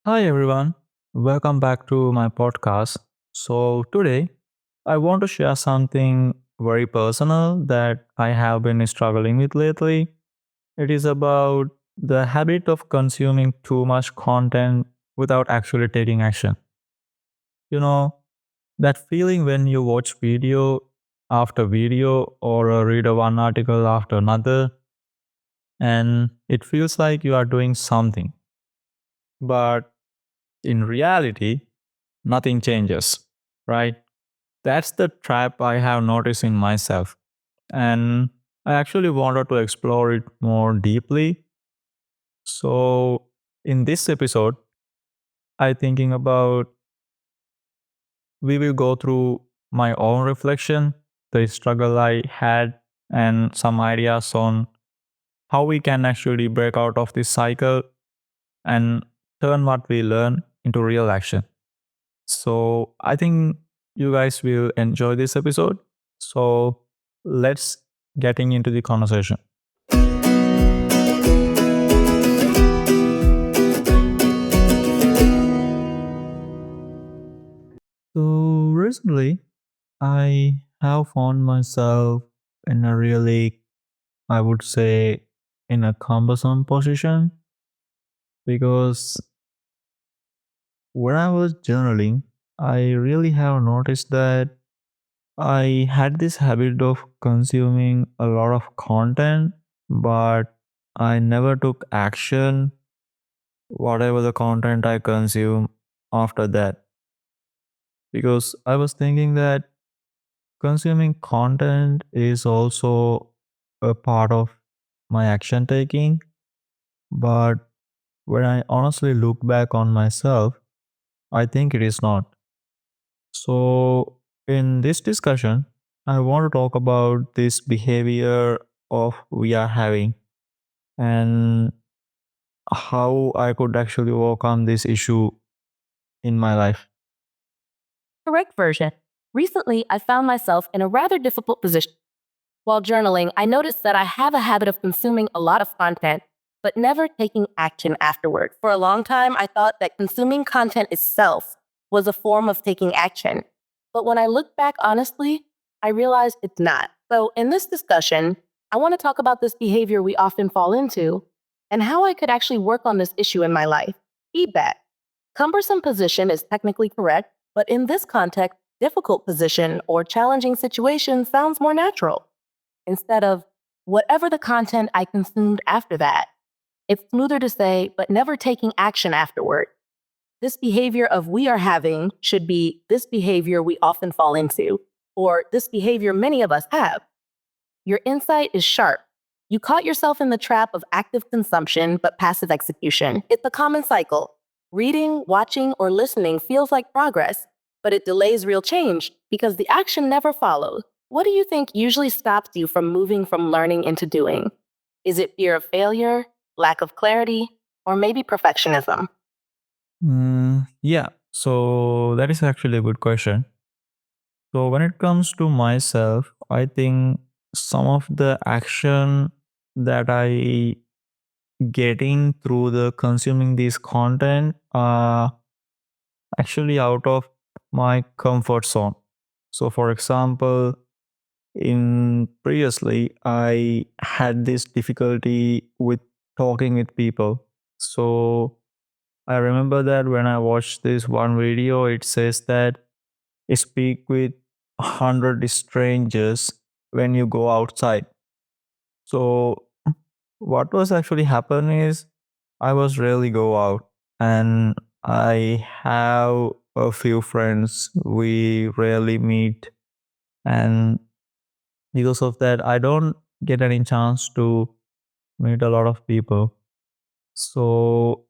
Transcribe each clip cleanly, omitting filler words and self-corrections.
Hi everyone, welcome back to my podcast. So, today I want to share something very personal that I have been struggling with lately. It is about the habit of consuming too much content without actually taking action. You know, that feeling when you watch video after video or read a one article after another, and it feels like you are doing something, but in reality, nothing changes, right? That's the trap I have noticed in myself. And I actually wanted to explore it more deeply. So, in this episode, I thinking about we will go through my own reflection, the struggle I had, and some ideas on how we can actually break out of this cycle and turn what we learn into real action. So I think you guys will enjoy this episode. So let's getting into the conversation. So recently I have found myself in a really, I would say, in a cumbersome position because when I was journaling, I really have noticed that I had this habit of consuming a lot of content, but I never took action, whatever the content I consume after that. Because I was thinking that consuming content is also a part of my action taking. But when I honestly look back on myself, I think it is not. So, in this discussion, I want to talk about this behavior of we are having and how I could actually overcome this issue in my life. Correct version. Recently, I found myself in a rather difficult position. While journaling, I noticed that I have a habit of consuming a lot of content, but never taking action afterward. For a long time, I thought that consuming content itself was a form of taking action. But when I look back honestly, I realized it's not. So, in this discussion, I want to talk about this behavior we often fall into and how I could actually work on this issue in my life. Feedback. Cumbersome position is technically correct, but in this context, difficult position or challenging situation sounds more natural. Instead of whatever the content I consumed after that, it's smoother to say, but never taking action afterward. This behavior of we are having should be this behavior we often fall into, or this behavior many of us have. Your insight is sharp. You caught yourself in the trap of active consumption but passive execution. It's a common cycle. Reading, watching, or listening feels like progress, but it delays real change because the action never follows. What do you think usually stops you from moving from learning into doing? Is it fear of failure, lack of clarity, or maybe perfectionism? Yeah, so that is actually a good question. So, when it comes to myself, I think some of the action that I getting through the consuming this content actually out of my comfort zone. So, for example, in previously, I had this difficulty with talking with people. So, I remember that when I watched this one video, it says that speak with 100 strangers when you go outside. So, what was actually happen is I was rarely go out and I have a few friends we rarely meet, and because of that I don't get any chance to meet a lot of people. So,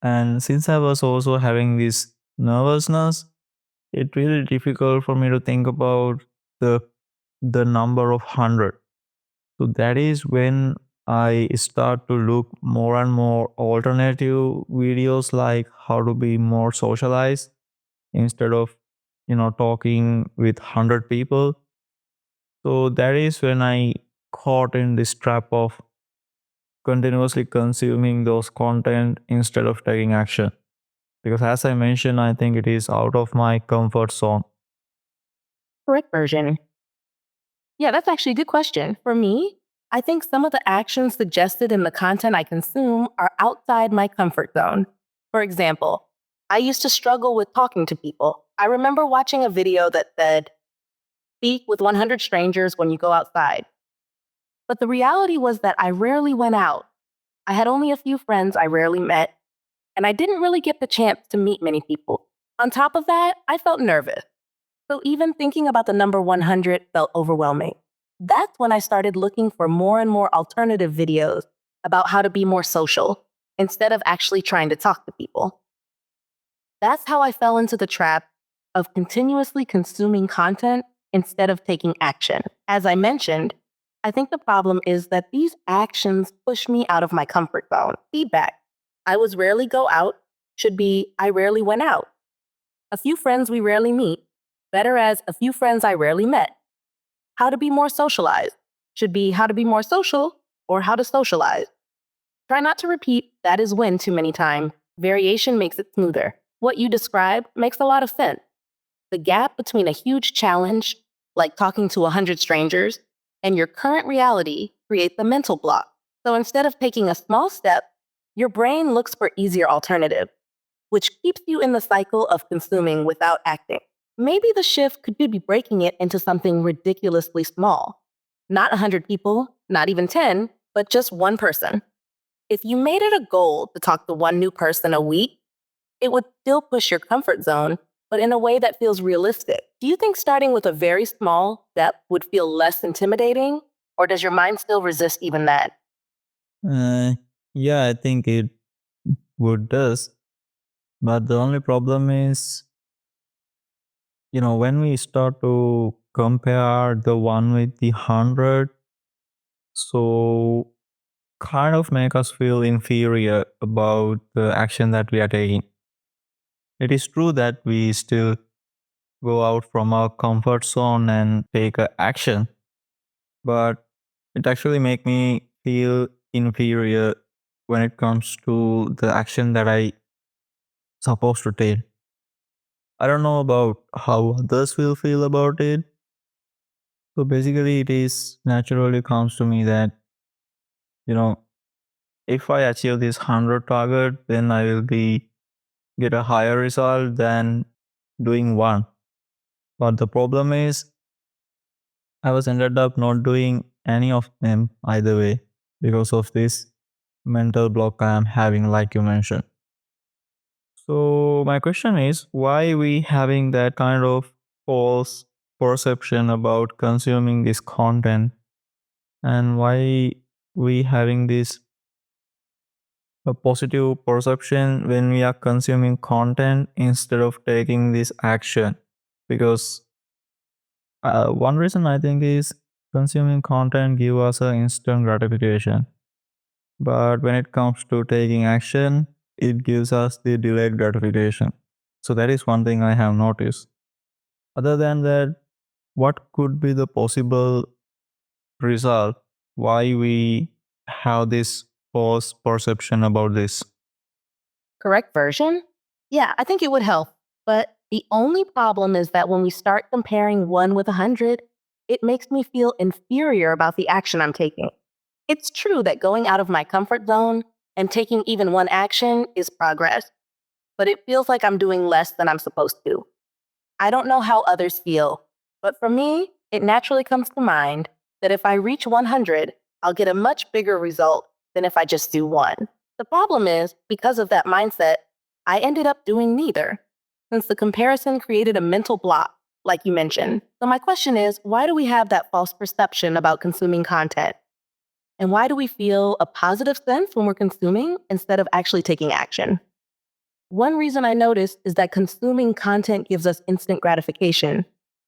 and since I was also having this nervousness, it's really difficult for me to think about the the number of 100. So that is when I start to look more and more alternative videos like how to be more socialized instead of talking with 100 people. So that is when I caught in this trap of continuously consuming those content instead of taking action. Because as I mentioned, I think it is out of my comfort zone. Correct version. Yeah, that's actually a good question. For me, I think some of the actions suggested in the content I consume are outside my comfort zone. For example, I used to struggle with talking to people. I remember watching a video that said, speak with 100 strangers when you go outside. But the reality was that I rarely went out. I had only a few friends I rarely met, and I didn't really get the chance to meet many people. On top of that, I felt nervous. So even thinking about the number 100 felt overwhelming. That's when I started looking for more and more alternative videos about how to be more social instead of actually trying to talk to people. That's how I fell into the trap of continuously consuming content instead of taking action. As I mentioned, I think the problem is that these actions push me out of my comfort zone. Feedback. I was rarely go out should be I rarely went out. A few friends we rarely meet, better as a few friends I rarely met. How to be more socialized should be how to be more social or how to socialize. Try not to repeat that is when too many times. Variation makes it smoother. What you describe makes a lot of sense. The gap between a huge challenge, like talking to 100 strangers, and your current reality creates a mental block. So instead of taking a small step, your brain looks for easier alternatives, which keeps you in the cycle of consuming without acting. Maybe the shift could be breaking it into something ridiculously small. Not 100 people, not even 10, but just one person. If you made it a goal to talk to one new person a week, it would still push your comfort zone, but in a way that feels realistic. Do you think starting with a very small step would feel less intimidating, or does your mind still resist even that? Uh, yeah, I think it would does. But the only problem is, when we start to compare the one with the 100, so kind of make us feel inferior about the action that we are taking. It is true that we still go out from our comfort zone and take a action, but it actually make me feel inferior when it comes to the action that I supposed to take. I don't know about how others will feel about it. So basically it is naturally comes to me that, you know, if I achieve this 100 target, then I will be get a higher result than doing one. But the problem is I was ended up not doing any of them either way because of this mental block I am having, like you mentioned. So my question is why we having that kind of false perception about consuming this content, and why we having this a positive perception when we are consuming content instead of taking this action? Because one reason I think is consuming content give us an instant gratification, but when it comes to taking action, it gives us the delayed gratification. So that is one thing I have noticed. Other than that, what could be the possible result why we have this false perception about this? Correct version? Yeah, I think it would help. But the only problem is that when we start comparing one with 100, it makes me feel inferior about the action I'm taking. It's true that going out of my comfort zone and taking even one action is progress, but it feels like I'm doing less than I'm supposed to. I don't know how others feel, but for me, it naturally comes to mind that if I reach 100, I'll get a much bigger result than if I just do one. The problem is, because of that mindset, I ended up doing neither, since the comparison created a mental block, like you mentioned. So, my question is, why do we have that false perception about consuming content? And why do we feel a positive sense when we're consuming instead of actually taking action? One reason I noticed is that consuming content gives us instant gratification,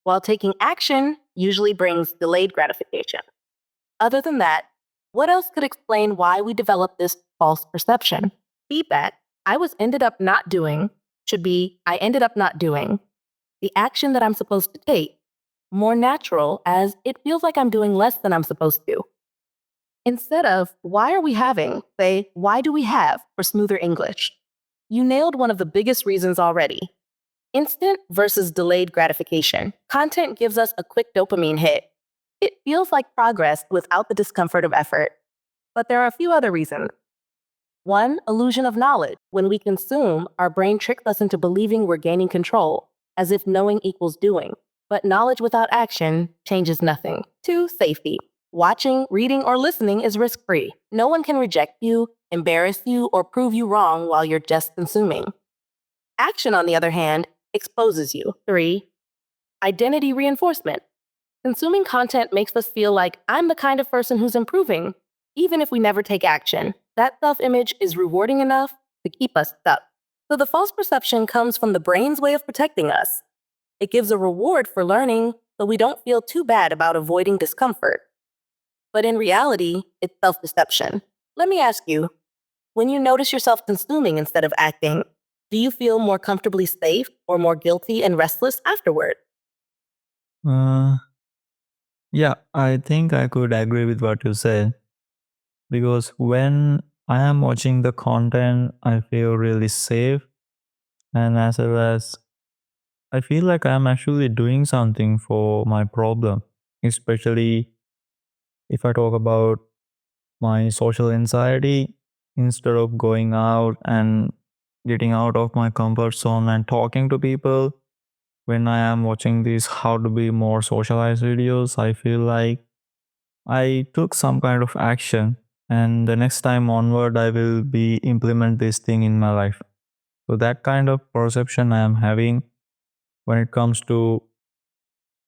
while taking action usually brings delayed gratification. Other than that, what else could explain why we develop this false perception? Feedback I was ended up not doing should be I ended up not doing the action that I'm supposed to take, more natural as it feels like I'm doing less than I'm supposed to. Instead of why are we having, say, why do we have for smoother English? You nailed one of the biggest reasons already. Instant versus delayed gratification. Content gives us a quick dopamine hit. It feels like progress without the discomfort of effort. But there are a few other reasons. One, illusion of knowledge. When we consume, our brain tricks us into believing we're gaining control, as if knowing equals doing. But knowledge without action changes nothing. Two, safety. Watching, reading, or listening is risk-free. No one can reject you, embarrass you, or prove you wrong while you're just consuming. Action, on the other hand, exposes you. Three, identity reinforcement. Consuming content makes us feel like I'm the kind of person who's improving, even if we never take action. That self-image is rewarding enough to keep us stuck. So the false perception comes from the brain's way of protecting us. It gives a reward for learning so we don't feel too bad about avoiding discomfort. But in reality, it's self-deception. Let me ask you, when you notice yourself consuming instead of acting, do you feel more comfortably safe or more guilty and restless afterward? Uh, yeah, I think I could agree with what you said because when I am watching the content, I feel really safe, and as well as I feel like I'm actually doing something for my problem, especially if I talk about my social anxiety. Instead of going out and getting out of my comfort zone and talking to people, when I am watching these how to be more socialized videos, I feel like I took some kind of action, and the next time onward I will be implement this thing in my life. So that kind of perception I am having when it comes to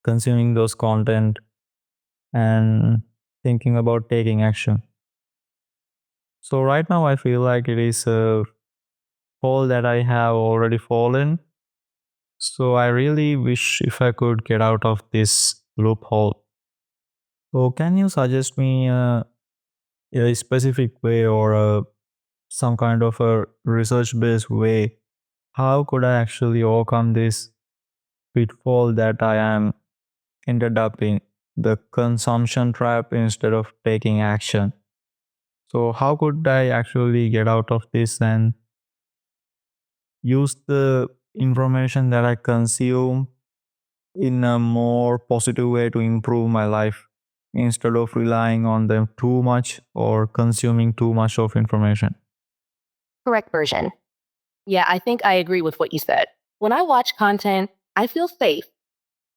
consuming those content and thinking about taking action. So right now I feel like it is a hole that I have already fallen. So I really wish if I could get out of this loophole. So can you suggest me a specific way or some kind of a research based way? How could I actually overcome this pitfall that I am ended up in, the consumption trap instead of taking action? So how could I actually get out of this and use the information that I consume in a more positive way to improve my life instead of relying on them too much or consuming too much of information? Correct version. Yeah, I think I agree with what you said. When I watch content, I feel safe,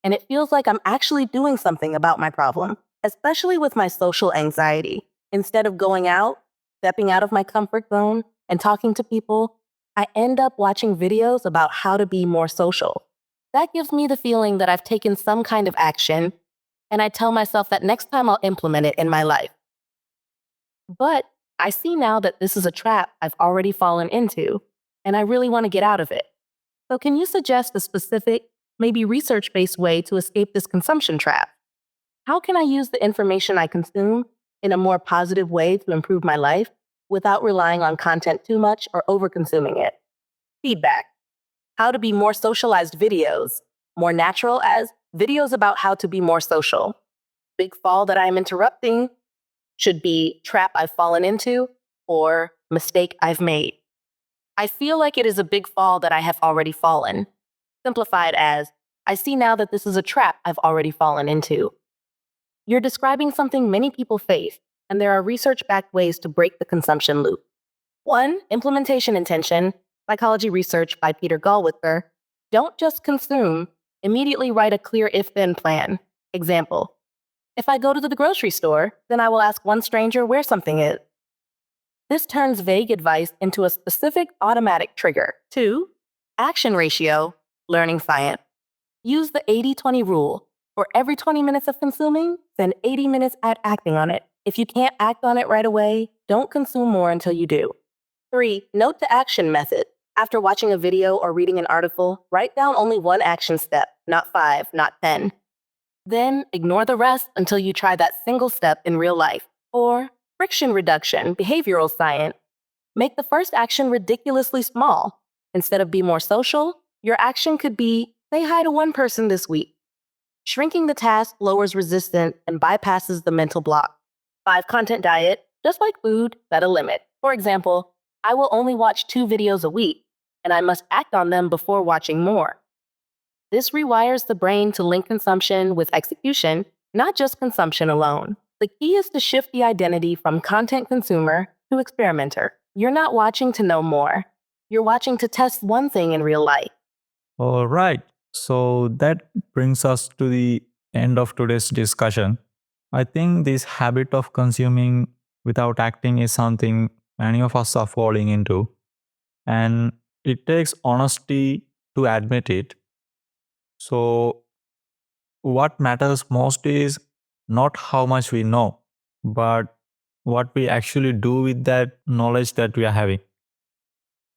and it feels like I'm actually doing something about my problem, especially with my social anxiety. Instead of going out, stepping out of my comfort zone, and talking to people, I end up watching videos about how to be more social. That gives me the feeling that I've taken some kind of action, and I tell myself that next time I'll implement it in my life. But I see now that this is a trap I've already fallen into, and I really want to get out of it. So, can you suggest a specific, maybe research based way to escape this consumption trap? How can I use the information I consume in a more positive way to improve my life without relying on content too much or over consuming it? Feedback. How to be more socialized videos, more natural as videos about how to be more social. Big fall that I'm interrupting should be trap I've fallen into or mistake I've made. I feel like it is a big fall that I have already fallen. Simplified as, I see now that this is a trap I've already fallen into. You're describing something many people face, and there are research backed ways to break the consumption loop. One, implementation intention, psychology research by Peter Gallwitzer. Don't just consume, immediately write a clear if then plan. Example, if I go to the grocery store, then I will ask one stranger where something is. This turns vague advice into a specific automatic trigger. Two, action ratio, learning science. Use the 80-20 rule. For every 20 minutes of consuming, spend 80 minutes at acting on it. If you can't act on it right away, don't consume more until you do. Three, note to action method. After watching a video or reading an article, write down only one action step, not 5, not 10. Then ignore the rest until you try that single step in real life. Or friction reduction, behavioral science. Make the first action ridiculously small. Instead of be more social, your action could be say hi to one person this week. Shrinking the task lowers resistance and bypasses the mental block. 5 content diet, just like food, set a limit. For example, I will only watch 2 videos a week. and I must act on them before watching more. This rewires the brain to link consumption with execution, not just consumption alone. The key is to shift the identity from content consumer to experimenter. You're not watching to know more. You're watching to test one thing in real life. All right. So that brings us to the end of today's discussion. I think this habit of consuming without acting is something many of us are falling into. And it takes honesty to admit it. So, what matters most is not how much we know, but what we actually do with that knowledge that we are having.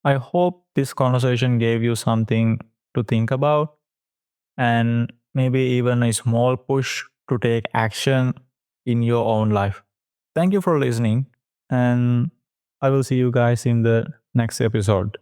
I hope this conversation gave you something to think about and maybe even a small push to take action in your own life. Thank you for listening, and I will see you guys in the next episode.